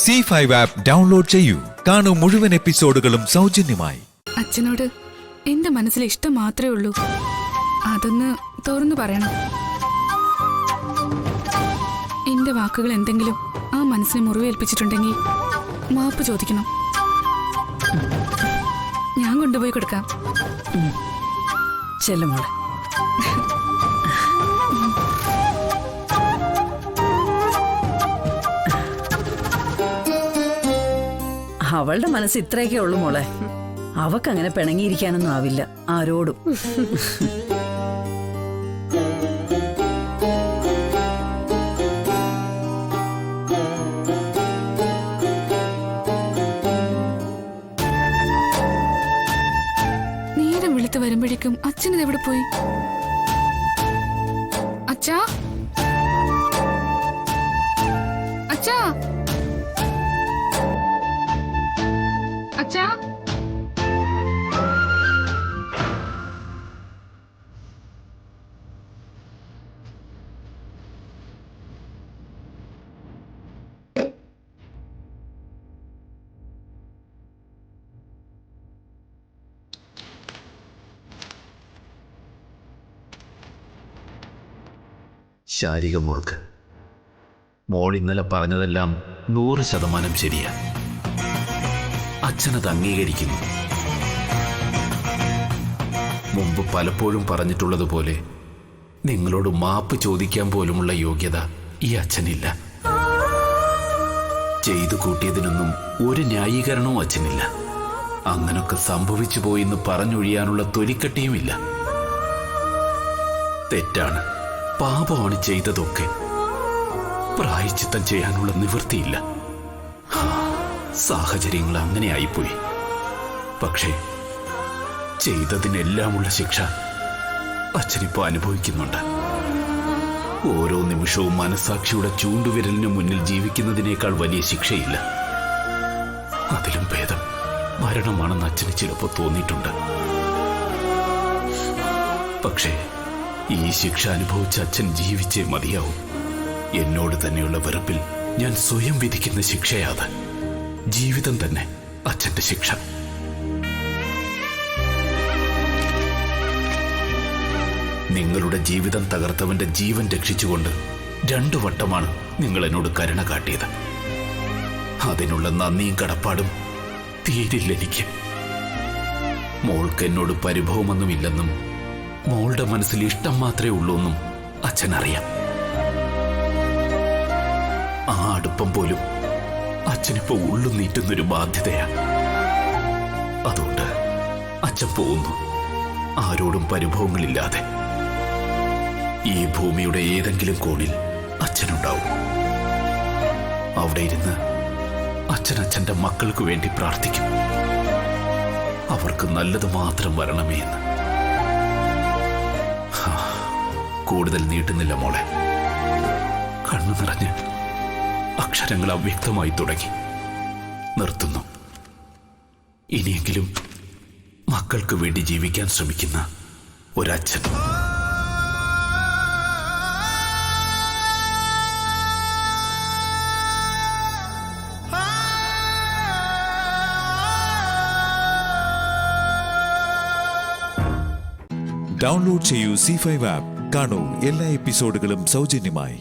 C5 app download ചെയ്യൂ. കാണൂ മുഴുവൻ എപ്പിസോഡുകളും സൗജന്യമായി. അച്ഛനോട് എന്റെ മനസ്സിൽ ഇഷ്ടം മാത്രമേ ഉള്ളൂ. അതൊന്ന് തുറന്നു പറയണം. എന്റെ വാക്കുകൾ എന്തെങ്കിലും ആ മനസ്സിനെ മുറിവേൽപ്പിച്ചിട്ടുണ്ടെങ്കിൽ മാപ്പ് ചോദിക്കണം. ഞാൻ കൊണ്ടുപോയി കൊടുക്കാം. ചെല്ലുമോളെ. അവളുടെ മനസ്സ് ഇത്രയൊക്കെ ഉള്ളു മോളെ. അവക്കങ്ങനെ പിണങ്ങിയിരിക്കാനൊന്നും ആവില്ല ആരോടും. നേരം വെളുത്ത് വരുമ്പോഴേക്കും അച്ഛനത് എവിടെ പോയി? അച്ഛാ, അച്ഛാ, അച്ഛാ. ശാരിക മോൾക്ക് മോൾ ഇന്നലെ പറഞ്ഞതെല്ലാം 100% ശരിയാ. അച്ഛനത് അംഗീകരിക്കുന്നു. മുമ്പ് പലപ്പോഴും പറഞ്ഞിട്ടുള്ളതുപോലെ നിങ്ങളോട് മാപ്പ് ചോദിക്കാൻ പോലുമുള്ള യോഗ്യത ഈ അച്ഛനില്ല. ചെയ്തു കൂട്ടിയതിനൊന്നും ഒരു ന്യായീകരണവും അച്ഛനില്ല. അങ്ങനൊക്കെ സംഭവിച്ചു പോയിന്ന് പറഞ്ഞൊഴിയാനുള്ള തൊലിക്കട്ടിയുമില്ല. തെറ്റാണ്, പാപമാണ് ചെയ്തതൊക്കെ. പ്രായശ്ചിത്തം ചെയ്യാനുള്ള നിവൃത്തിയില്ല. സാഹചര്യങ്ങൾ അങ്ങനെ ആയിപ്പോയി. പക്ഷേ ചെയ്തതിനെല്ലാമുള്ള ശിക്ഷ അച്ഛനിപ്പോ അനുഭവിക്കുന്നുണ്ട്. ഓരോ നിമിഷവും മനസാക്ഷിയുടെ ചൂണ്ടുവിരലിന് മുന്നിൽ ജീവിക്കുന്നതിനേക്കാൾ വലിയ ശിക്ഷയില്ല. അതിലും ഭേദം മരണമാണെന്ന് അച്ഛന് ചിലപ്പോൾ തോന്നിയിട്ടുണ്ട്. പക്ഷേ ഈ ശിക്ഷ അനുഭവിച്ച അച്ഛൻ ജീവിച്ചേ മതിയാവും. എന്നോട് തന്നെയുള്ള വെറുപ്പിൽ ഞാൻ സ്വയം വിധിക്കുന്ന ശിക്ഷയാത്. ജീവിതം തന്നെ അച്ഛന്റെ ശിക്ഷ. നിങ്ങളുടെ ജീവിതം തകർത്തവന്റെ ജീവൻ രക്ഷിച്ചുകൊണ്ട് 2 വട്ടമാണ് നിങ്ങൾ എന്നോട് കരുണ കാട്ടിയത്. അതിനുള്ള നന്ദിയും കടപ്പാടും തീരില്ലെനിക്ക്. മോൾക്ക് എന്നോട് പരിഭവമൊന്നുമില്ലെന്നും മോളുടെ മനസ്സിൽ ഇഷ്ടം മാത്രമേ ഉള്ളൂ എന്നും അച്ഛനറിയാം. ആ അടുപ്പം പോലും അച്ഛനിപ്പോ ഉള്ളു നീറ്റുന്നൊരു ബാധ്യതയാ. അതുകൊണ്ട് അച്ഛൻ പോകുന്നു, ആരോടും പരിഭവങ്ങളില്ലാതെ. ഈ ഭൂമിയുടെ ഏതെങ്കിലും കോണിൽ അച്ഛനുണ്ടാവും. അവിടെ ഇരുന്ന് അച്ഛൻ അച്ഛന്റെ മക്കൾക്ക് വേണ്ടി പ്രാർത്ഥിക്കും. അവർക്ക് നല്ലത് മാത്രം വരണമേ എന്ന്. കൂടുതൽ നീട്ടുന്നില്ല മോളെ. കണ്ണു നിറഞ്ഞ് അക്ഷരങ്ങൾ അവ്യക്തമായി തുടങ്ങി. നിർത്തുന്നു. ഇനിയെങ്കിലും മക്കൾക്ക് വേണ്ടി ജീവിക്കാൻ ശ്രമിക്കുന്ന ഒരച്ഛൻ. ഡൗൺലോഡ് ചെയ്യൂ C5 ആപ്പ്. കാണൂ എല്ലാ എപ്പിസോഡുകളും സൗജന്യമായി.